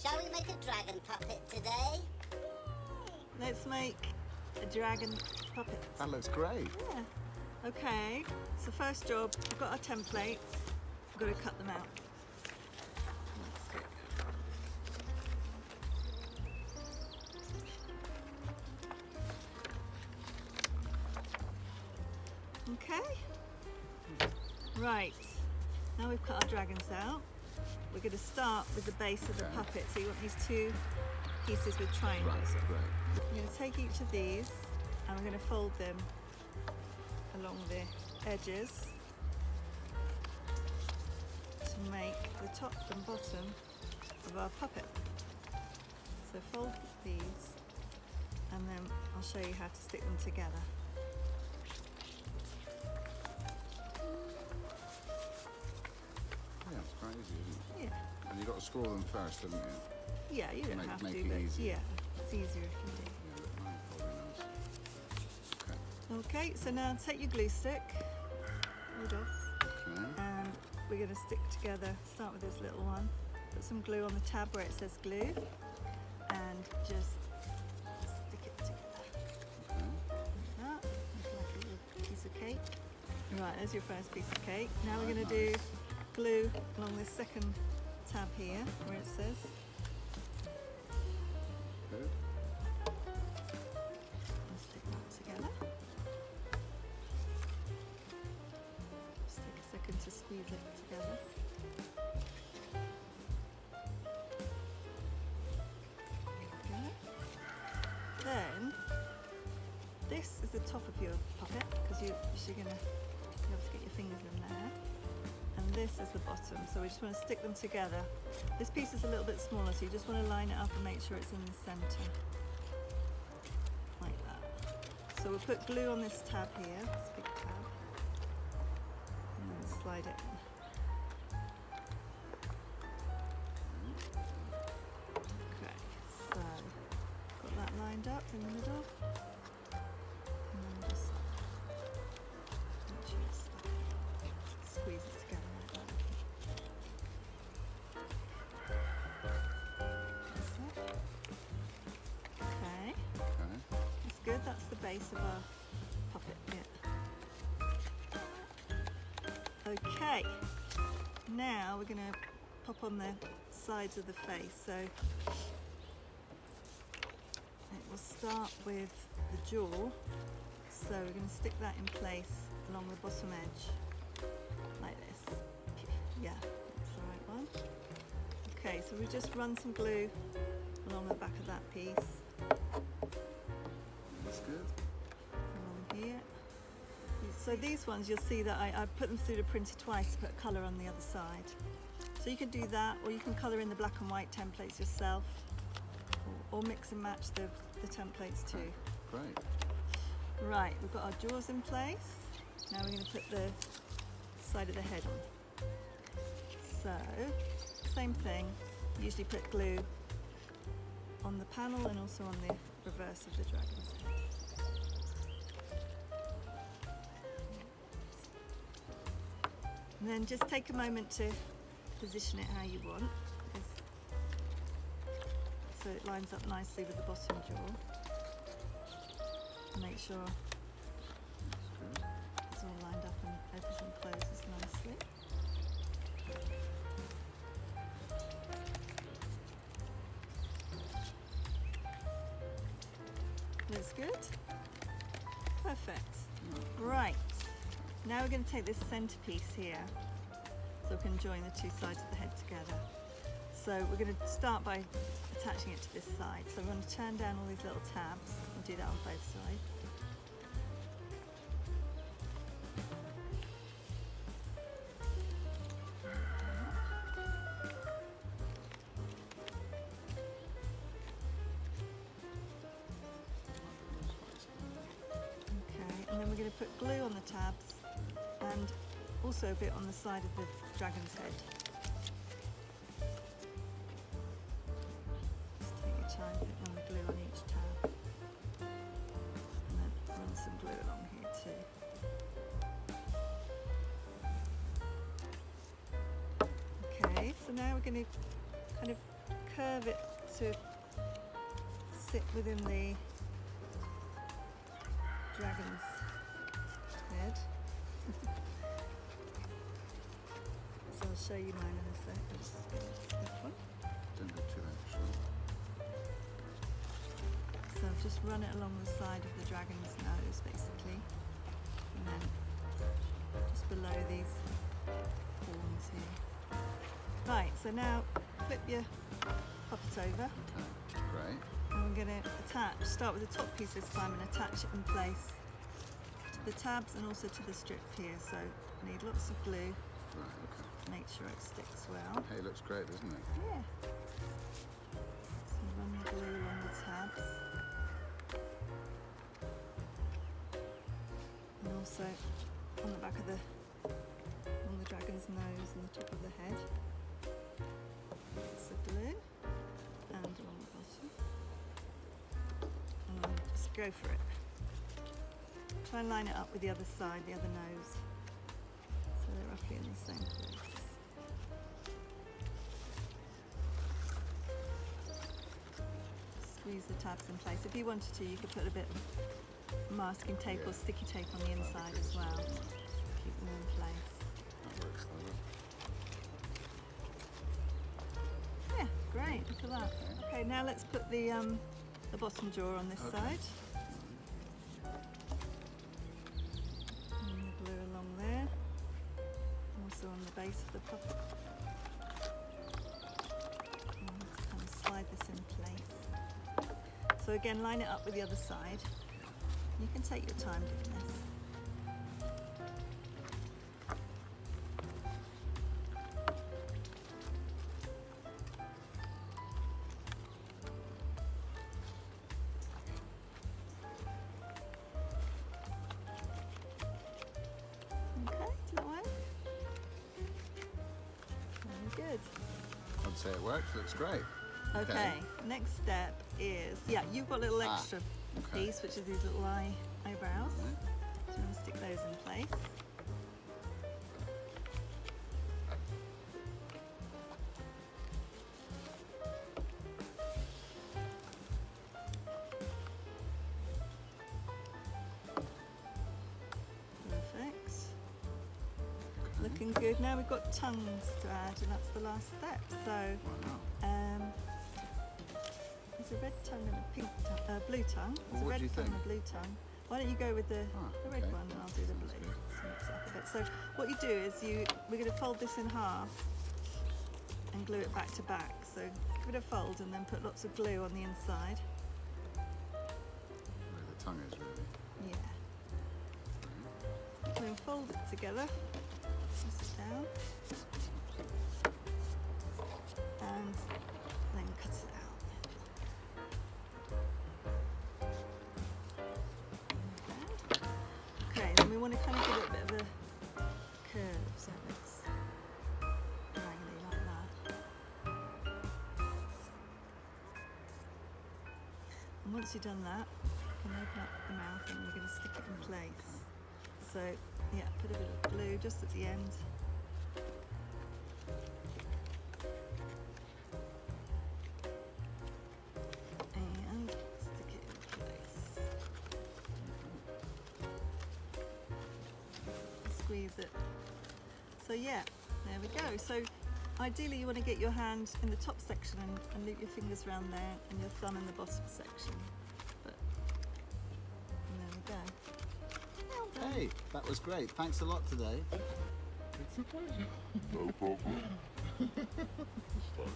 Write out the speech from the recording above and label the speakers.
Speaker 1: Shall we make a dragon puppet today?
Speaker 2: Let's make a dragon puppet.
Speaker 3: That looks great.
Speaker 2: Yeah. Okay, so first job, we've got our templates. We've got to cut them out. Let's go. Okay. Right. Now we've cut our dragons out. We're going to start with the base of the
Speaker 3: Okay.
Speaker 2: puppet. So you want these two pieces with triangles.
Speaker 3: Right.
Speaker 2: I'm going to take each of these and we're going to fold them along the edges to make the top and bottom of our puppet. So fold these and then I'll show you how to stick them together.
Speaker 3: Yeah, it's crazy, isn't it?
Speaker 2: Yeah,
Speaker 3: And you've got to score them first, haven't you?
Speaker 2: yeah, you don't have
Speaker 3: Make
Speaker 2: to,
Speaker 3: it
Speaker 2: but
Speaker 3: easier.
Speaker 2: yeah, it's easier if you do.
Speaker 3: Yeah, look, nice, very nice.
Speaker 2: Okay, so now take your glue stick, lid off,
Speaker 3: Okay.
Speaker 2: and we're going to stick together, start with this little one, put some glue on the tab where it says glue, and just stick it together.
Speaker 3: Okay.
Speaker 2: Like that, like a little piece of cake. Right, there's your first piece of cake. Now we're going to do glue along this second tab here where it says.
Speaker 3: Good.
Speaker 2: And stick that together. Just take a second to squeeze it together. There we go. Then, this is the top of your puppet because you're going to be able to get your fingers in there. And this is the bottom, so we just want to stick them together. This piece is a little bit smaller, so you just want to line it up and make sure it's in the centre. Like that. So we'll put glue on this tab here, this big tab, and then slide it in. Okay, so got that lined up in the middle. And then just make sure it's stuck. Squeeze it together like that. That's it. Okay,
Speaker 3: Okay.
Speaker 2: that's good. That's the base of our puppet bit. Okay, now we're going to pop on the sides of the face. So it will start with the jaw. So we're going to stick that in place along the bottom edge, like this. Yeah, that's the right one. Okay, so we just run some glue along the back of that piece,
Speaker 3: That's good.
Speaker 2: along here. So these ones, you'll see that I put them through the printer twice to put colour on the other side. So you can do that, or you can colour in the black and white templates yourself, or mix and match the templates too.
Speaker 3: Great.
Speaker 2: Right, we've got our jaws in place. Now we're going to put the side of the head on. So, same thing, usually put glue on the panel and also on the reverse of the dragon's head. And then just take a moment to position it how you want, so it lines up nicely with the bottom jaw. Make sure
Speaker 3: That's good.
Speaker 2: it's all lined up and everything closes nicely. Looks good. Perfect. Right. Now we're going to take this centerpiece here so we can join the two sides of the head together. So we're going to start by attaching it to this side. So we're going to turn down all these little tabs and do that on both sides. Okay, and then we're going to put glue on the tabs and also a bit on the side of the dragon's head. Just take your time putting on the glue on each tab. And then run some glue along here too. Okay, so now we're going to kind of curve it to sit within the dragon's head. So I'll show you mine in a sec. I'll just get this one.
Speaker 3: Don't go too short.
Speaker 2: So I've just run it along the side of the dragon's nose, basically, and then just below these horns here. Right, so now flip your puppet over,
Speaker 3: Okay, great.
Speaker 2: and we're going to start with the top piece this time and attach it in place to the tabs and also to the strip here. So I need lots of glue,
Speaker 3: Right, okay.
Speaker 2: make sure it sticks well.
Speaker 3: Hey, looks great, doesn't it?
Speaker 2: Yeah. So run the glue along the tabs. And also on the back of on the dragon's nose and the top of the head. That's the glue. And along the bottom. And then just go for it. Try and line it up with the other side, the other nose. So they're roughly in the same place. Squeeze the tabs in place. If you wanted to, you could put a bit of masking tape or sticky tape on the inside as well. Keep them in place.
Speaker 3: That works, that works.
Speaker 2: Yeah, great. Look at that. Okay, now let's put the bottom jaw on this
Speaker 3: Okay.
Speaker 2: side. And the glue along there. And also on the base of the puppet. And let's kind of slide this in place. So again, line it up with the other side. You can take your time doing this. Okay, does that work? Very good.
Speaker 3: I'd say it works, looks great.
Speaker 2: Okay, next step is, you've got a little
Speaker 3: Ah,
Speaker 2: extra
Speaker 3: okay.
Speaker 2: piece, which is these little eyebrows.
Speaker 3: Right.
Speaker 2: So I'm going to stick those in place. Perfect. Looking good. Now we've got tongues to add, and that's the last step. So
Speaker 3: Wow.
Speaker 2: there's a red tongue and a pink tongue, blue tongue. There's a
Speaker 3: What
Speaker 2: red
Speaker 3: do you
Speaker 2: tongue
Speaker 3: think?
Speaker 2: and a blue tongue. Why don't you go with the red
Speaker 3: okay.
Speaker 2: one and I'll do the
Speaker 3: Sounds
Speaker 2: blue.
Speaker 3: good.
Speaker 2: So mix it up a bit. So what you do is we're going to fold this in half and glue it back to back. So give it a fold and then put lots of glue on the inside.
Speaker 3: Where the tongue is, really.
Speaker 2: Yeah. So then fold it together. Press it down. And then cut it out. Okay, then we want to kind of give it a bit of a curve so it looks diagonally like that. And once you've done that, you can open up the mouth and we're going to stick it in place. So, yeah, put a bit of glue just at the end. And stick it in place. Squeeze it. So yeah, there we go. So ideally you want to get your hand in the top section and loop your fingers around there and your thumb in the bottom section. But and there we go. Well done.
Speaker 3: Hey, that was great. Thanks a lot today.
Speaker 4: It's a pleasure. No problem. It's fun.